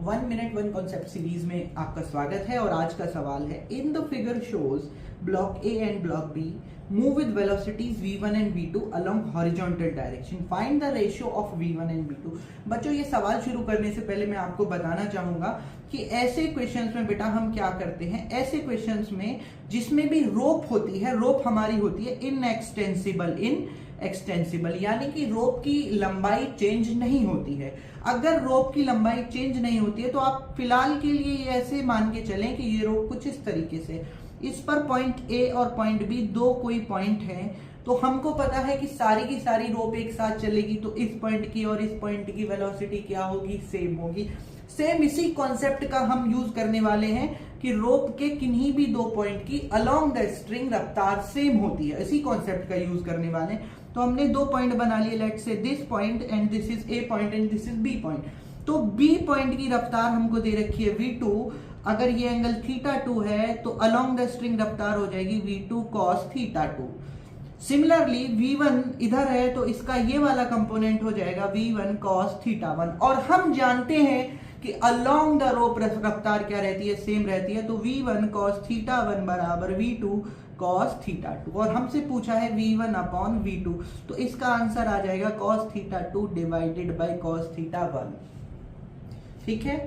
One minute one concept series में आपका स्वागत है। और आज का सवाल है, in the figure shows block A and block B move with velocities v1 and v2 along horizontal direction, find the ratio of v1 and v2। बच्चों, ये सवाल शुरू करने से पहले मैं आपको बताना चाहूंगा कि ऐसे क्वेश्चंस में बेटा हम क्या करते हैं, ऐसे क्वेश्चंस में जिसमें भी रोप होती है, रोप हमारी होती है इनएक्सटेंसिबल, यानी कि रोप की लंबाई चेंज नहीं होती है। अगर रोप की लंबाई चेंज नहीं होती है तो आप फिलहाल के लिए ऐसे मान के चलें कि ये रोप कुछ इस तरीके से, इस पर पॉइंट ए और पॉइंट बी दो कोई पॉइंट है, तो हमको पता है कि सारी की सारी रोप एक साथ चलेगी, तो इस पॉइंट की और इस पॉइंट की वेलोसिटी क्या होगी, सेम होगी। सेम इसी कॉन्सेप्ट का हम यूज करने वाले हैं कि रोप के किन्हीं भी दो पॉइंट की अलोंग द स्ट्रिंग रफ्तार सेम होती है, इसी कॉन्सेप्ट का यूज करने वाले हैं। तो हमने दो पॉइंट बना लिए, let's say this point and this is A point and this is B point. तो बी पॉइंट की रफ्तार हमको दे रखी है v2, अगर ये एंगल θ2 है तो अलोंग द स्ट्रिंग रफ्तार हो जाएगी v2 cos θ2। सिमिलरली v1 इधर है तो इसका ये वाला कंपोनेंट हो जाएगा v1 cos θ1। और हम जानते हैं कि अलोंग द रोप रफ्तार क्या रहती है, सेम रहती है, तो v1 cos θ1 बराबर v2 cos θ2। और हमसे पूछा है v1 अपॉन v2, तो इसका आंसर आ जाएगा cos θ2 डिवाइडेड बाय cos θ1। ठीक है।